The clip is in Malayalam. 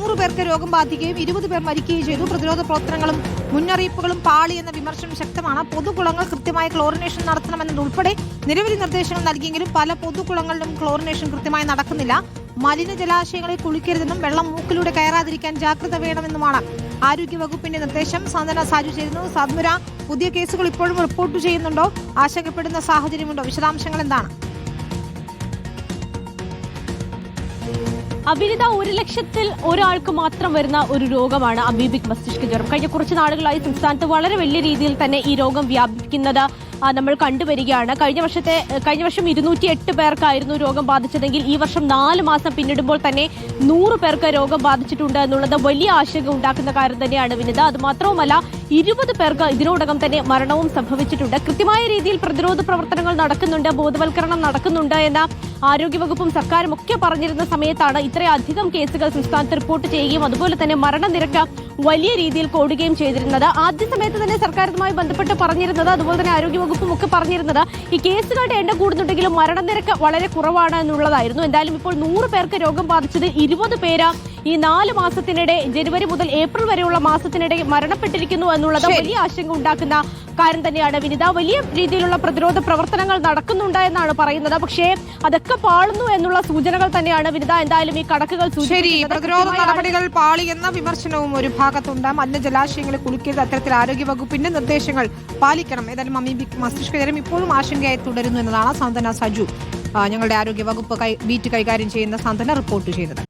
100 പേർക്ക് രോഗം ബാധിക്കുകയും 20 പേർ മരിക്കുകയും ചെയ്തു. പ്രതിരോധ പ്രവർത്തനങ്ങളും മുന്നറിയിപ്പുകളും പാളി എന്ന വിമർശനം ശക്തമാണ്. പൊതുകുളങ്ങൾ കൃത്യമായ ക്ലോറിനേഷൻ നടത്തണമെന്നതുൾപ്പെടെ നിരവധി നിർദ്ദേശങ്ങൾ നൽകിയെങ്കിലും പല പൊതുകുളങ്ങളിലും ക്ലോറിനേഷൻ കൃത്യമായി നടക്കുന്നില്ല. മലിനജലാശയങ്ങളിൽ കുളിക്കരുതെന്നും വെള്ളം മൂക്കിലൂടെ കയറാതിരിക്കാൻ ജാഗ്രത വേണമെന്നുമാണ് ആരോഗ്യവകുപ്പിന്റെ നിർദ്ദേശം. സാന്ത്വന സാജു ചേരുന്നു. സാന്ത്വന, പുതിയ കേസുകൾ ഇപ്പോഴും റിപ്പോർട്ട് ചെയ്യുന്നുണ്ടോ? ആശങ്കപ്പെടുന്ന സാഹചര്യമുണ്ടോ? വിശദാംശങ്ങൾ എന്താണ്? അഭിനിത, 1,00,000-ൽ ഒരാൾക്ക് മാത്രം വരുന്ന ഒരു രോഗമാണ് അമീബിക് മസ്തിഷ്ക ജ്വരം. കഴിഞ്ഞ കുറച്ച് നാളുകളായി സംസ്ഥാനത്ത് വളരെ വലിയ രീതിയിൽ തന്നെ ഈ രോഗം വ്യാപിക്കുന്നത് നമ്മൾ കണ്ടുവരികയാണ്. കഴിഞ്ഞ വർഷം 208 പേർക്കായിരുന്നു രോഗം ബാധിച്ചതെങ്കിൽ ഈ വർഷം 4 മാസം പിന്നിടുമ്പോൾ തന്നെ 100 പേർക്ക് രോഗം ബാധിച്ചിട്ടുണ്ട് എന്നുള്ളത് വലിയ ആശങ്ക ഉണ്ടാക്കുന്ന കാര്യം തന്നെയാണ് വിനിത. അതുമാത്രവുമല്ല, 20 പേർക്ക് ഇതിനോടകം തന്നെ മരണവും സംഭവിച്ചിട്ടുണ്ട്. കൃത്യമായ രീതിയിൽ പ്രതിരോധ പ്രവർത്തനങ്ങൾ നടക്കുന്നുണ്ട്, ബോധവൽക്കരണം നടക്കുന്നുണ്ട് എന്ന ആരോഗ്യവകുപ്പും സർക്കാരും ഒക്കെ പറഞ്ഞിരുന്ന സമയത്താണ് ഇത്രയധികം കേസുകൾ സംസ്ഥാനത്ത് റിപ്പോർട്ട് ചെയ്യുകയും അതുപോലെ തന്നെ മരണനിരക്ക് വലിയ രീതിയിൽ കൂടുകയും ചെയ്തിരുന്നത്. ആദ്യ സമയത്ത് തന്നെ സർക്കാർ ഇതുമായി ബന്ധപ്പെട്ട് പറഞ്ഞിരുന്നത്, അതുപോലെ തന്നെ ആരോഗ്യവകുപ്പും ഒക്കെ പറഞ്ഞിരുന്നത്, ഈ കേസുകളുടെ എണ്ണം കൂടുന്നുണ്ടെങ്കിലും മരണനിരക്ക് വളരെ കുറവാണ് എന്നുള്ളതായിരുന്നു. എന്തായാലും ഇപ്പോൾ 100 പേർക്ക് രോഗം ബാധിച്ചത് 20 പേര് ഈ 4 മാസത്തിനിടെ, ജനുവരി മുതൽ ഏപ്രിൽ വരെയുള്ള മാസത്തിനിടെ മരണപ്പെട്ടിരിക്കുന്നു എന്നുള്ളത് വലിയ ആശങ്ക ഉണ്ടാക്കുന്ന കാര്യം തന്നെയാണ് വിനിത. വലിയ രീതിയിലുള്ള പ്രതിരോധ പ്രവർത്തനങ്ങൾ നടക്കുന്നുണ്ട് എന്നാണ് പറയുന്നത്. പക്ഷേ അതൊക്കെ പാളുന്നു എന്നുള്ള സൂചനകൾ തന്നെയാണ് വിനിത. എന്തായാലും ഈ കണക്കുകൾ പ്രതിരോധ നടപടികൾ പാളി എന്ന വിമർശനവും ഒരു ഭാഗത്തുണ്ട്. മലിനജലാശയങ്ങളിൽ കുളിക്കരുത്, അത്തരത്തിൽ ആരോഗ്യവകുപ്പിന്റെ നിർദ്ദേശങ്ങൾ പാലിക്കണം. ഏതായാലും അമീബിക് മസ്തിഷ്ക ജ്വരം ഇപ്പോഴും ആശങ്കയായി തുടരുന്നു എന്നതാണ് സാന്ത്വന സാജു, ഞങ്ങളുടെ ആരോഗ്യവകുപ്പ് ബീറ്റ് കൈകാര്യം ചെയ്യുന്ന സാന്ത്വന റിപ്പോർട്ട് ചെയ്തത്.